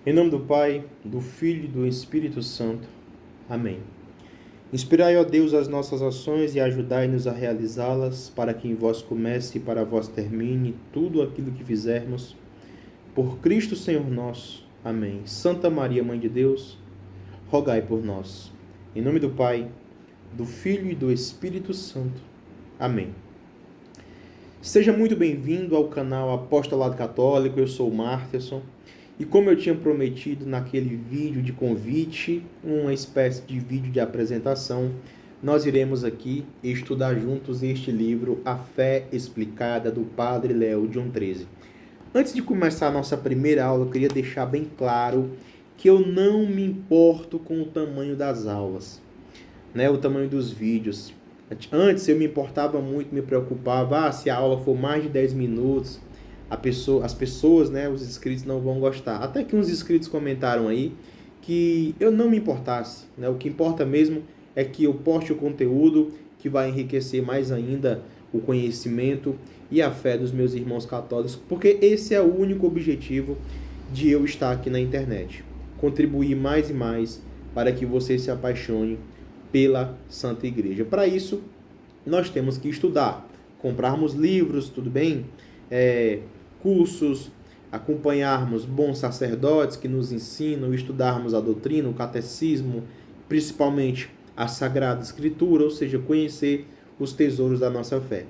Em nome do Pai, do Filho e do Espírito Santo. Amém. Inspirai, ó Deus, as nossas ações e ajudai-nos a realizá-las, para que em vós comece e para vós termine tudo aquilo que fizermos. Por Cristo Senhor nosso. Amém. Santa Maria, Mãe de Deus, rogai por nós. Em nome do Pai, do Filho e do Espírito Santo. Amém. Seja muito bem-vindo ao canal Apostolado Católico. Eu sou o Mártirson. E como eu tinha prometido naquele vídeo de convite, uma espécie de vídeo de apresentação, nós iremos aqui estudar juntos este livro, A Fé Explicada, do Padre Léo John XIII. Antes de começar a nossa primeira aula, eu queria deixar bem claro que eu não me importo com o tamanho das aulas, o tamanho dos vídeos. Antes eu me importava muito, me preocupava, se a aula for mais de 10 minutos, as pessoas, os inscritos não vão gostar. Até que uns inscritos comentaram aí que eu não me importasse. O que importa mesmo é que eu poste o conteúdo que vai enriquecer mais ainda o conhecimento e a fé dos meus irmãos católicos, porque esse é o único objetivo de eu estar aqui na internet. Contribuir mais e mais para que você se apaixone pela Santa Igreja. Para isso, nós temos que estudar, comprarmos livros, tudo bem? Cursos, acompanharmos bons sacerdotes que nos ensinam, estudarmos a doutrina, o catecismo, principalmente a Sagrada Escritura, ou seja, conhecer os tesouros da nossa fé.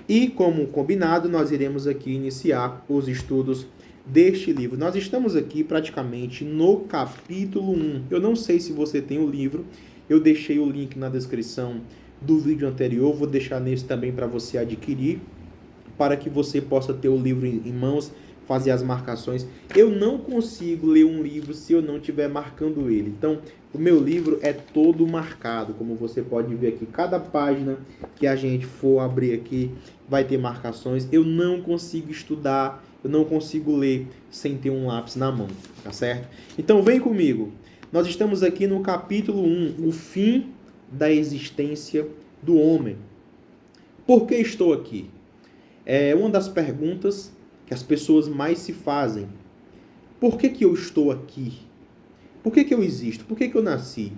E, como combinado, nós iremos aqui iniciar os estudos deste livro. Nós estamos aqui praticamente no capítulo 1. Eu não sei se você tem o livro, eu deixei o link na descrição do vídeo anterior, vou deixar nesse também para você adquirir, para que você possa ter o livro em mãos, fazer as marcações. Eu não consigo ler um livro se eu não estiver marcando ele. Então, o meu livro é todo marcado, como você pode ver aqui. Cada página que a gente for abrir aqui vai ter marcações. Eu não consigo estudar, eu não consigo ler sem ter um lápis na mão, tá certo? Então, vem comigo. Nós estamos aqui no capítulo 1, o fim da existência do homem. Por que estou aqui? É uma das perguntas que as pessoas mais se fazem. Por que eu estou aqui? Por que eu existo? Por que eu nasci?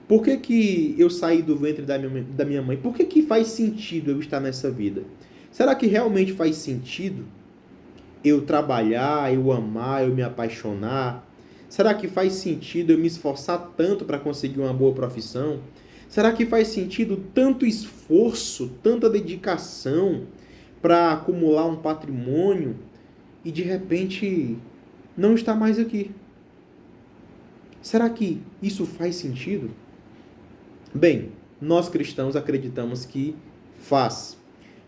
Por que eu saí do ventre da minha mãe? Por que faz sentido eu estar nessa vida? Será que realmente faz sentido eu trabalhar, eu amar, eu me apaixonar? Será que faz sentido eu me esforçar tanto para conseguir uma boa profissão? Será que faz sentido tanto esforço, tanta dedicação para acumular um patrimônio e de repente não está mais aqui? Será que isso faz sentido? Bem, nós cristãos acreditamos que faz,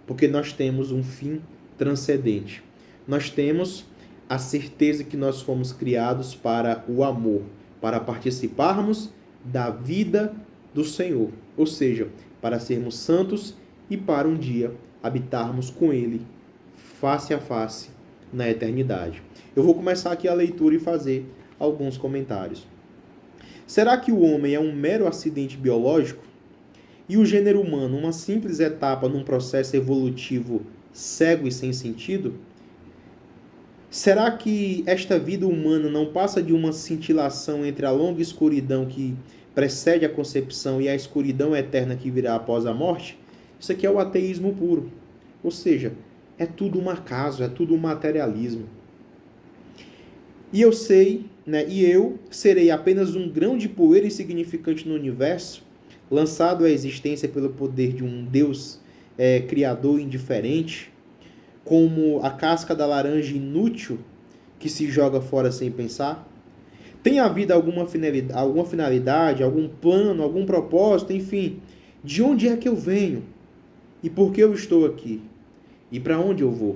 porque nós temos um fim transcendente. Nós temos a certeza que nós fomos criados para o amor, para participarmos da vida do Senhor, ou seja, para sermos santos e para um dia habitarmos com Ele, face a face, na eternidade. Eu vou começar aqui a leitura e fazer alguns comentários. Será que o homem é um mero acidente biológico? E o gênero humano uma simples etapa num processo evolutivo cego e sem sentido? Será que esta vida humana não passa de uma cintilação entre a longa escuridão que precede a concepção e a escuridão eterna que virá após a morte? Isso aqui é o ateísmo puro. Ou seja, é tudo um acaso, é tudo um materialismo. E eu sei, e eu serei apenas um grão de poeira insignificante no universo, lançado à existência pelo poder de um Deus criador indiferente, como a casca da laranja inútil que se joga fora sem pensar? Tem a vida alguma finalidade, algum plano, algum propósito, enfim? De onde é que eu venho? E por que eu estou aqui? E para onde eu vou?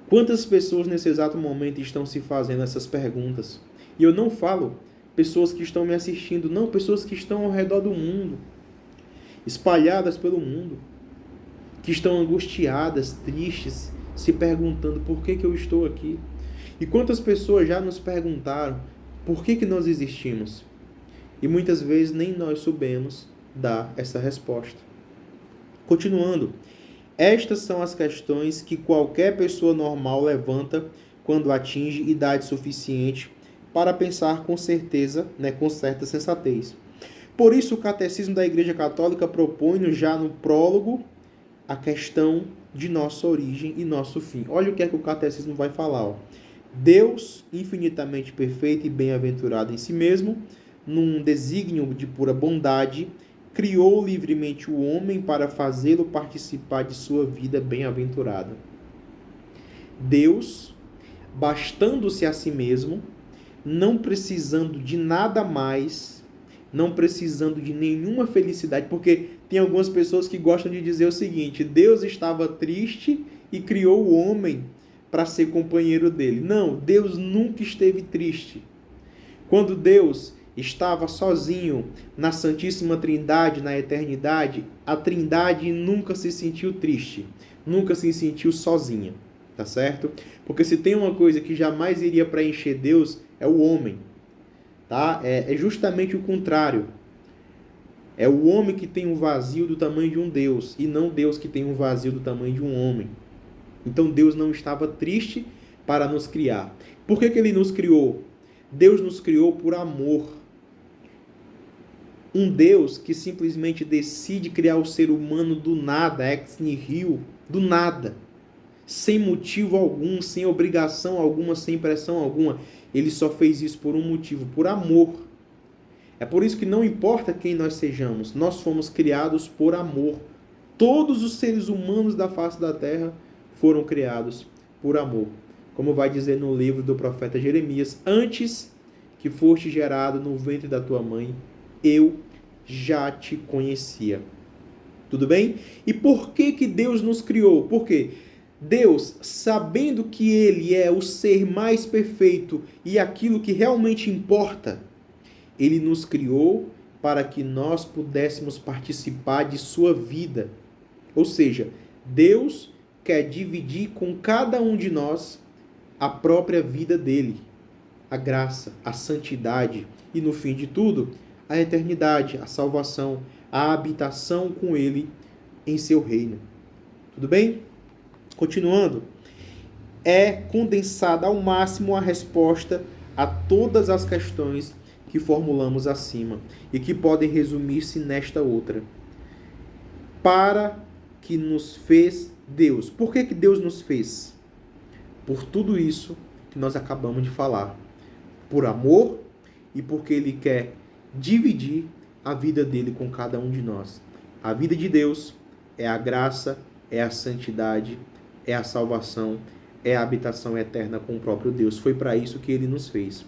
Quantas pessoas nesse exato momento estão se fazendo essas perguntas? E eu não falo pessoas que estão me assistindo, não, pessoas que estão ao redor do mundo, espalhadas pelo mundo, que estão angustiadas, tristes, se perguntando por que eu estou aqui. E quantas pessoas já nos perguntaram por que nós existimos? E muitas vezes nem nós soubemos dar essa resposta. Continuando, estas são as questões que qualquer pessoa normal levanta quando atinge idade suficiente para pensar com certeza, com certa sensatez. Por isso, o Catecismo da Igreja Católica propõe já no prólogo a questão de nossa origem e nosso fim. Olha o que é que o Catecismo vai falar. Ó. Deus, infinitamente perfeito e bem-aventurado em si mesmo, num desígnio de pura bondade, criou livremente o homem para fazê-lo participar de sua vida bem-aventurada. Deus, bastando-se a si mesmo, não precisando de nada mais, não precisando de nenhuma felicidade, porque tem algumas pessoas que gostam de dizer o seguinte: Deus estava triste e criou o homem para ser companheiro dele. Não, Deus nunca esteve triste. Quando Deus estava sozinho na Santíssima Trindade, na eternidade, a Trindade nunca se sentiu triste, nunca se sentiu sozinha, tá certo? Porque se tem uma coisa que jamais iria preencher Deus, é o homem, tá? É justamente o contrário. É o homem que tem um vazio do tamanho de um Deus, e não Deus que tem um vazio do tamanho de um homem. Então Deus não estava triste para nos criar. Por que ele nos criou? Deus nos criou por amor. Um Deus que simplesmente decide criar o ser humano do nada, ex nihilo, do nada, sem motivo algum, sem obrigação alguma, sem pressão alguma. Ele só fez isso por um motivo, por amor. É por isso que não importa quem nós sejamos, nós fomos criados por amor. Todos os seres humanos da face da terra foram criados por amor. Como vai dizer no livro do profeta Jeremias: antes que foste gerado no ventre da tua mãe, eu já te conhecia. Tudo bem? E por que Deus nos criou? Por quê? Deus, sabendo que Ele é o ser mais perfeito e aquilo que realmente importa, Ele nos criou para que nós pudéssemos participar de sua vida. Ou seja, Deus quer dividir com cada um de nós a própria vida dele, a graça, a santidade e, no fim de tudo, a eternidade, a salvação, a habitação com ele em seu reino. Tudo bem? Continuando, é condensada ao máximo a resposta a todas as questões que formulamos acima e que podem resumir-se nesta outra. Para que nos fez Deus. Por que Deus nos fez? Por tudo isso que nós acabamos de falar. Por amor e porque Ele quer dividir a vida dele com cada um de nós. A vida de Deus é a graça, é a santidade, é a salvação, é a habitação eterna com o próprio Deus. Foi para isso que Ele nos fez.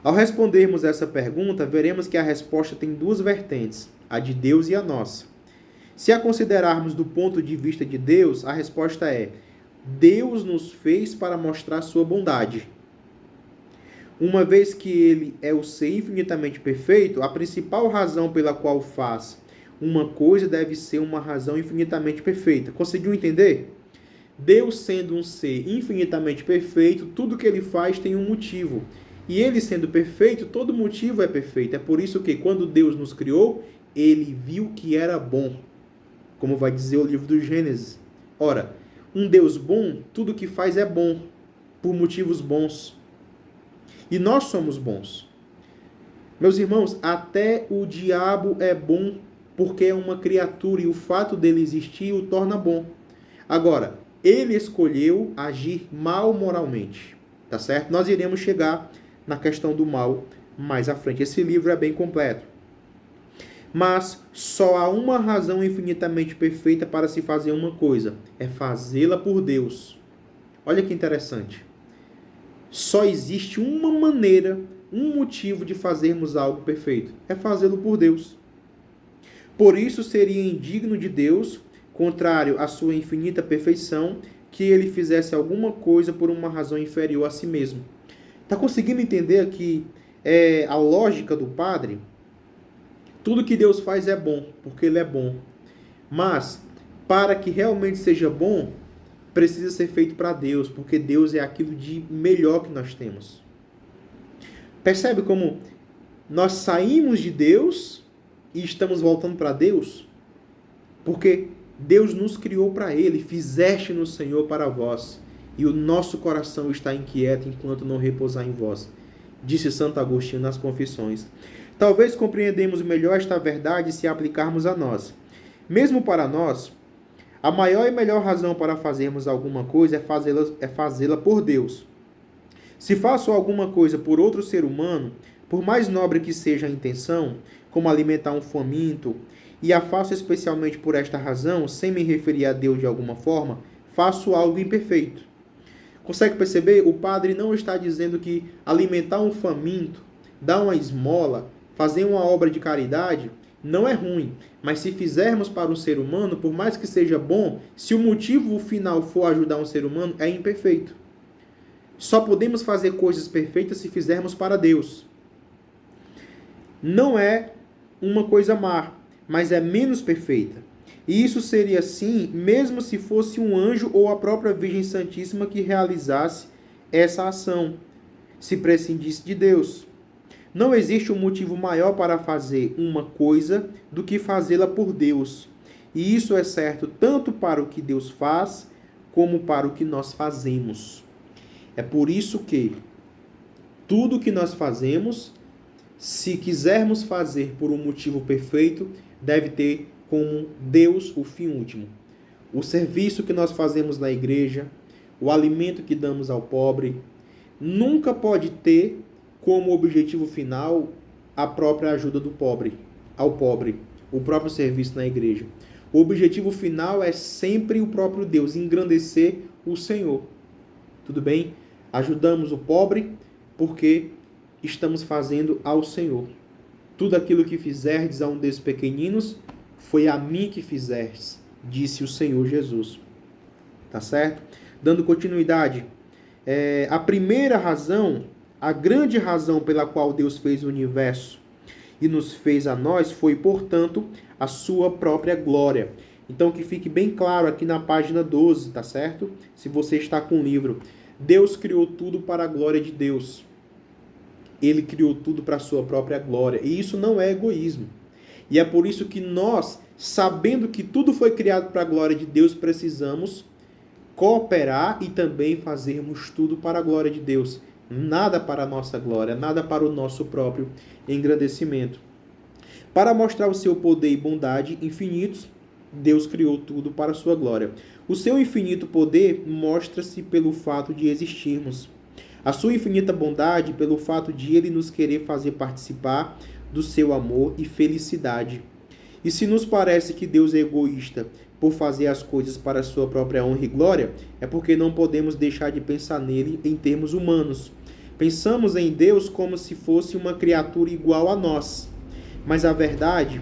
Ao respondermos essa pergunta, veremos que a resposta tem duas vertentes, a de Deus e a nossa. Se a considerarmos do ponto de vista de Deus, a resposta é: Deus nos fez para mostrar sua bondade. Uma vez que Ele é o ser infinitamente perfeito, a principal razão pela qual faz uma coisa deve ser uma razão infinitamente perfeita. Conseguiu entender? Deus sendo um ser infinitamente perfeito, tudo que Ele faz tem um motivo. E Ele sendo perfeito, todo motivo é perfeito. É por isso que quando Deus nos criou, Ele viu que era bom. Como vai dizer o livro do Gênesis. Ora, um Deus bom, tudo que faz é bom, por motivos bons. E nós somos bons. Meus irmãos, até o diabo é bom porque é uma criatura e o fato dele existir o torna bom. Agora, ele escolheu agir mal moralmente, tá certo? Nós iremos chegar na questão do mal mais à frente. Esse livro é bem completo. Mas só há uma razão infinitamente perfeita para se fazer uma coisa, é fazê-la por Deus. Olha que interessante. Só existe uma maneira, um motivo de fazermos algo perfeito, é fazê-lo por Deus. Por isso seria indigno de Deus, contrário à sua infinita perfeição, que ele fizesse alguma coisa por uma razão inferior a si mesmo. Está conseguindo entender aqui a lógica do Padre? Tudo que Deus faz é bom, porque Ele é bom. Mas, para que realmente seja bom, precisa ser feito para Deus, porque Deus é aquilo de melhor que nós temos. Percebe como nós saímos de Deus e estamos voltando para Deus? Porque Deus nos criou para Ele, fizeste no Senhor para vós. e o nosso coração está inquieto enquanto não repousar em vós, disse Santo Agostinho nas Confissões. Talvez compreendemos melhor esta verdade se aplicarmos a nós. Mesmo para nós, a maior e melhor razão para fazermos alguma coisa é fazê-la por Deus. Se faço alguma coisa por outro ser humano, por mais nobre que seja a intenção, como alimentar um faminto, e a faço especialmente por esta razão, sem me referir a Deus de alguma forma, faço algo imperfeito. Consegue perceber? O padre não está dizendo que alimentar um faminto, dar uma esmola, fazer uma obra de caridade, não é ruim. Mas se fizermos para um ser humano, por mais que seja bom, se o motivo final for ajudar um ser humano, é imperfeito. Só podemos fazer coisas perfeitas se fizermos para Deus. Não é uma coisa má, mas é menos perfeita. E isso seria assim, mesmo se fosse um anjo ou a própria Virgem Santíssima que realizasse essa ação, se prescindisse de Deus. Não existe um motivo maior para fazer uma coisa do que fazê-la por Deus. E isso é certo tanto para o que Deus faz, como para o que nós fazemos. É por isso que tudo que nós fazemos, se quisermos fazer por um motivo perfeito, deve ter como Deus o fim último. O serviço que nós fazemos na igreja, o alimento que damos ao pobre, nunca pode ter como objetivo final a própria ajuda do pobre, ao pobre, o próprio serviço na igreja. O objetivo final é sempre o próprio Deus, engrandecer o Senhor. Tudo bem? Ajudamos o pobre porque estamos fazendo ao Senhor. Tudo aquilo que fizerdes a um desses pequeninos, foi a mim que fizestes, disse o Senhor Jesus. Tá certo? Dando continuidade, a primeira razão, a grande razão pela qual Deus fez o universo e nos fez a nós, foi, portanto, a sua própria glória. Então, que fique bem claro aqui na página 12, tá certo? Se você está com o livro. Deus criou tudo para a glória de Deus. Ele criou tudo para a sua própria glória. E isso não é egoísmo. E é por isso que nós, sabendo que tudo foi criado para a glória de Deus, precisamos cooperar e também fazermos tudo para a glória de Deus. Nada para a nossa glória, nada para o nosso próprio engrandecimento. Para mostrar o seu poder e bondade infinitos, Deus criou tudo para a sua glória. O seu infinito poder mostra-se pelo fato de existirmos. A sua infinita bondade pelo fato de Ele nos querer fazer participar do seu amor e felicidade. E se nos parece que Deus é egoísta por fazer as coisas para a sua própria honra e glória, é porque não podemos deixar de pensar nele em termos humanos. Pensamos em Deus como se fosse uma criatura igual a nós. Mas a verdade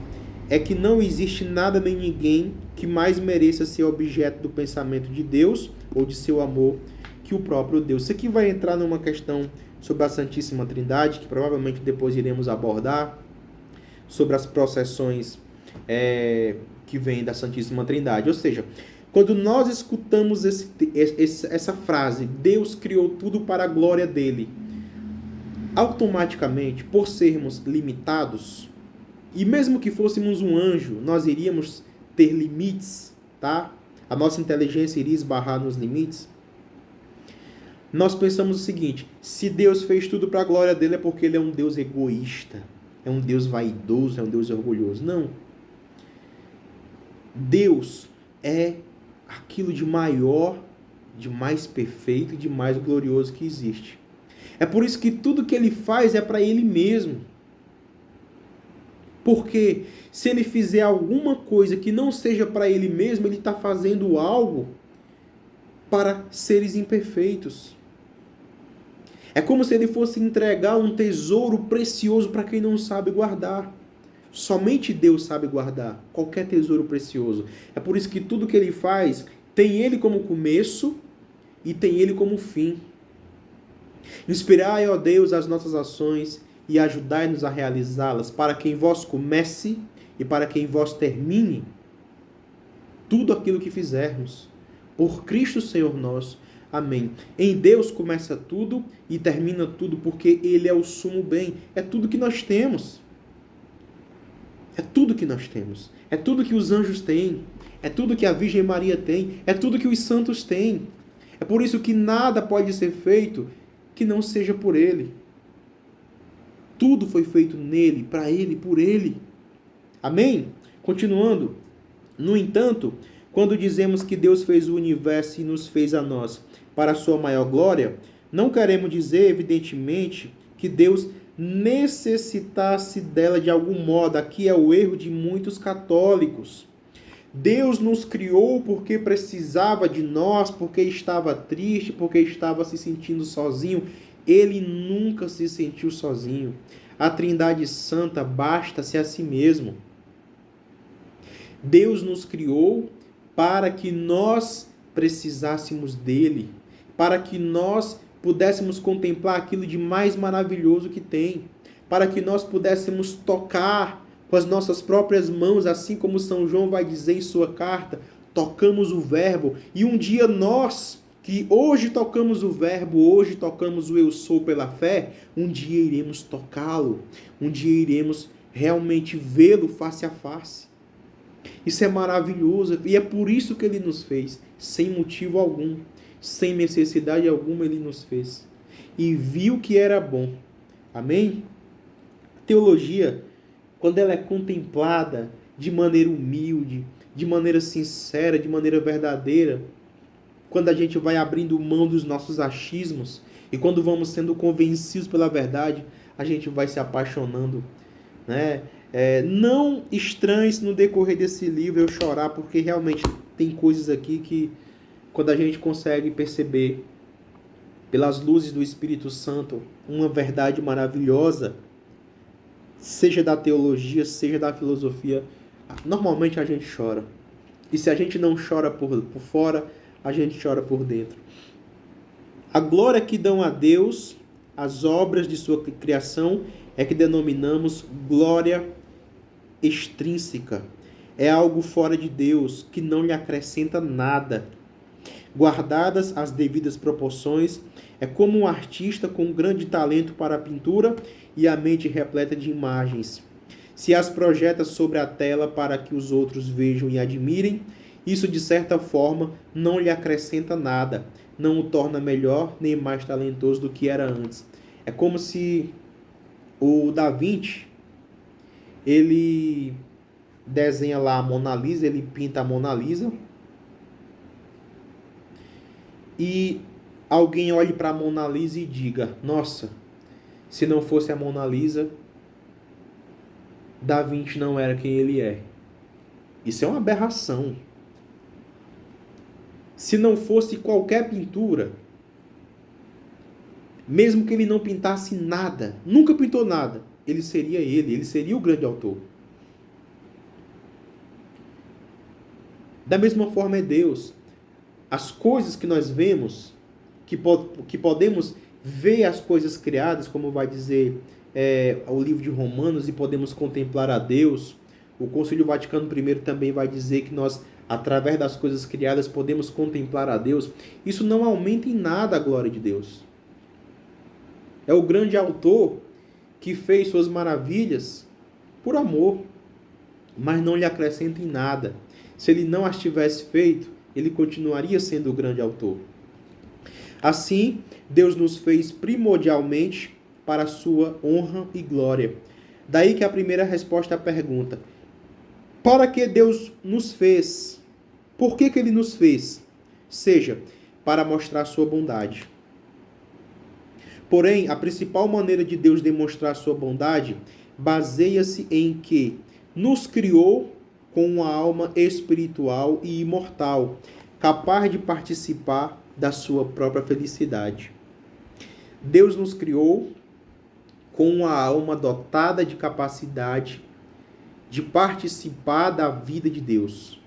é que não existe nada nem ninguém que mais mereça ser objeto do pensamento de Deus ou de seu amor que o próprio Deus. Isso aqui vai entrar numa questão sobre a Santíssima Trindade, que provavelmente depois iremos abordar, sobre as processões que vêm da Santíssima Trindade. Ou seja, quando nós escutamos essa frase, Deus criou tudo para a glória dele, automaticamente, por sermos limitados, e mesmo que fôssemos um anjo, nós iríamos ter limites, tá? A nossa inteligência iria esbarrar nos limites. Nós pensamos o seguinte: se Deus fez tudo para a glória dele, é porque ele é um Deus egoísta, é um Deus vaidoso, é um Deus orgulhoso. Não. Deus é aquilo de maior, de mais perfeito e de mais glorioso que existe. É por isso que tudo que ele faz é para ele mesmo. Porque se ele fizer alguma coisa que não seja para ele mesmo, ele está fazendo algo para seres imperfeitos. É como se ele fosse entregar um tesouro precioso para quem não sabe guardar. Somente Deus sabe guardar qualquer tesouro precioso. É por isso que tudo que ele faz tem ele como começo e tem ele como fim. Inspirai, ó Deus, as nossas ações e ajudai-nos a realizá-las, para que em vós comece e para que em vós termine tudo aquilo que fizermos. Por Cristo Senhor nosso. Amém. Em Deus começa tudo e termina tudo, porque Ele é o sumo bem. É tudo que nós temos. É tudo que nós temos. É tudo que os anjos têm. É tudo que a Virgem Maria tem. É tudo que os santos têm. É por isso que nada pode ser feito que não seja por Ele. Tudo foi feito nele, para Ele, por Ele. Amém? Continuando. No entanto, quando dizemos que Deus fez o universo e nos fez a nós para a sua maior glória, não queremos dizer, evidentemente, que Deus necessitasse dela de algum modo. Aqui é o erro de muitos católicos. Deus nos criou porque precisava de nós, porque estava triste, porque estava se sentindo sozinho. Ele nunca se sentiu sozinho. A Trindade Santa basta-se a si mesmo. Deus nos criou para que nós precisássemos dele, para que nós pudéssemos contemplar aquilo de mais maravilhoso que tem, para que nós pudéssemos tocar com as nossas próprias mãos, assim como São João vai dizer em sua carta, tocamos o Verbo, e um dia nós, que hoje tocamos o Verbo, hoje tocamos o Eu Sou pela fé, um dia iremos tocá-lo, um dia iremos realmente vê-lo face a face. Isso é maravilhoso, e é por isso que Ele nos fez, sem motivo algum, sem necessidade alguma Ele nos fez, e viu que era bom. Amém? A teologia, quando ela é contemplada de maneira humilde, de maneira sincera, de maneira verdadeira, quando a gente vai abrindo mão dos nossos achismos, e quando vamos sendo convencidos pela verdade, a gente vai se apaixonando, né? Não estranhe se no decorrer desse livro eu chorar, porque realmente tem coisas aqui que, quando a gente consegue perceber, pelas luzes do Espírito Santo, uma verdade maravilhosa, seja da teologia, seja da filosofia, normalmente a gente chora. E se a gente não chora por fora, a gente chora por dentro. A glória que dão a Deus as obras de sua criação é que denominamos glória extrínseca. É algo fora de Deus, que não lhe acrescenta nada. Guardadas as devidas proporções, é como um artista com grande talento para a pintura e a mente repleta de imagens. Se as projeta sobre a tela para que os outros vejam e admirem, isso de certa forma não lhe acrescenta nada, não o torna melhor nem mais talentoso do que era antes. É como se o Da Vinci, ele desenha lá a Mona Lisa, ele pinta a Mona Lisa, e alguém olhe para a Mona Lisa e diga: nossa, se não fosse a Mona Lisa, Da Vinci não era quem ele é. Isso é uma aberração. Se não fosse qualquer pintura, mesmo que ele não pintasse nada, nunca pintou nada, ele seria o grande autor. Da mesma forma é Deus. As coisas que nós vemos, que podemos ver as coisas criadas, como vai dizer o livro de Romanos, e podemos contemplar a Deus. O Concílio Vaticano I também vai dizer que nós, através das coisas criadas, podemos contemplar a Deus. Isso não aumenta em nada a glória de Deus. É o grande autor que fez suas maravilhas por amor, mas não lhe acrescenta em nada. Se ele não as tivesse feito, ele continuaria sendo o grande autor. Assim, Deus nos fez primordialmente para a sua honra e glória. Daí que a primeira resposta à pergunta: para que Deus nos fez? Por que ele nos fez? Seja, para mostrar sua bondade. Porém, a principal maneira de Deus demonstrar sua bondade baseia-se em que nos criou com uma alma espiritual e imortal, capaz de participar da sua própria felicidade. Deus nos criou com uma alma dotada de capacidade de participar da vida de Deus.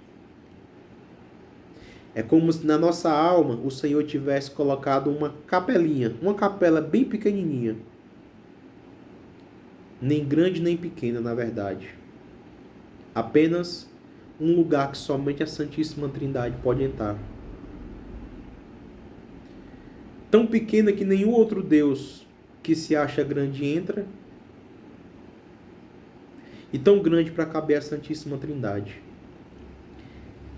É como se na nossa alma o Senhor tivesse colocado uma capelinha, uma capela bem pequenininha. Nem grande nem pequena, na verdade. Apenas um lugar que somente a Santíssima Trindade pode entrar. Tão pequena que nenhum outro Deus que se acha grande entra, e tão grande para caber a Santíssima Trindade.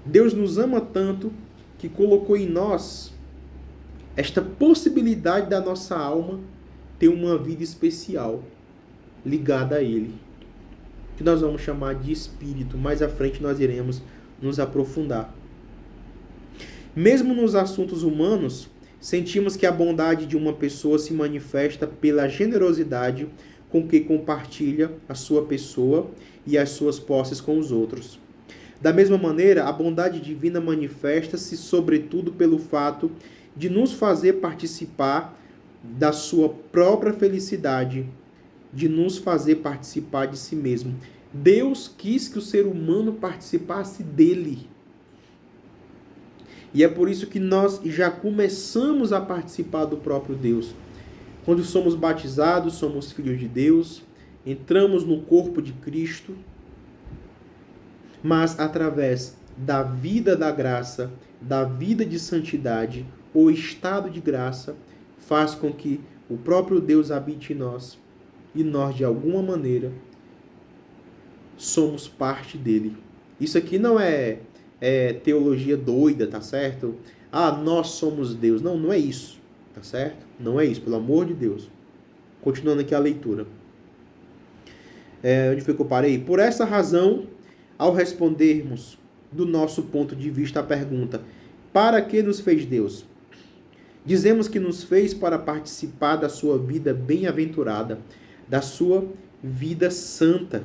Deus nos ama tanto que colocou em nós esta possibilidade da nossa alma ter uma vida especial ligada a Ele, que nós vamos chamar de espírito. Mais à frente nós iremos nos aprofundar. Mesmo nos assuntos humanos, sentimos que a bondade de uma pessoa se manifesta pela generosidade com que compartilha a sua pessoa e as suas posses com os outros. Da mesma maneira, a bondade divina manifesta-se sobretudo pelo fato de nos fazer participar da sua própria felicidade, de nos fazer participar de si mesmo. Deus quis que o ser humano participasse dele. E é por isso que nós já começamos a participar do próprio Deus. Quando somos batizados, somos filhos de Deus, entramos no corpo de Cristo, mas através da vida da graça, da vida de santidade, o estado de graça faz com que o próprio Deus habite em nós e nós, de alguma maneira, somos parte dele. Isso aqui não é teologia doida, tá certo? Nós somos Deus. Não, não é isso, tá certo? Não é isso, pelo amor de Deus. Continuando aqui a leitura. Onde foi que eu parei? Por essa razão, ao respondermos do nosso ponto de vista a pergunta, para que nos fez Deus? Dizemos que nos fez para participar da sua vida bem-aventurada, da sua vida santa.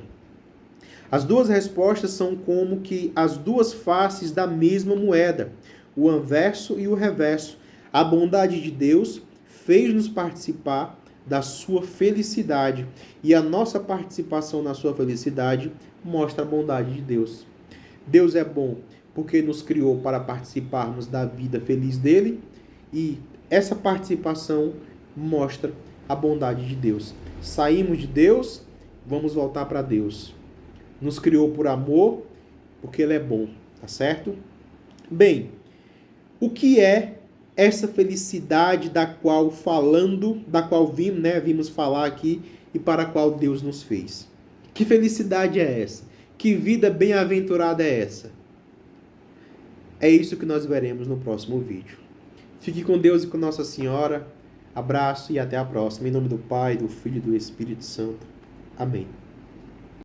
As duas respostas são como que as duas faces da mesma moeda, o anverso e o reverso. A bondade de Deus fez-nos participar da sua felicidade, e a nossa participação na sua felicidade mostra a bondade de Deus. Deus é bom porque nos criou para participarmos da vida feliz dele, e essa participação mostra a bondade de Deus. Saímos de Deus, vamos voltar para Deus. Nos criou por amor, porque ele é bom, tá certo? Bem, o que é essa felicidade da qual vimos falar aqui e para a qual Deus nos fez? Que felicidade é essa? Que vida bem-aventurada é essa? É isso que nós veremos no próximo vídeo. Fique com Deus e com Nossa Senhora. Abraço e até a próxima. Em nome do Pai, do Filho e do Espírito Santo. Amém.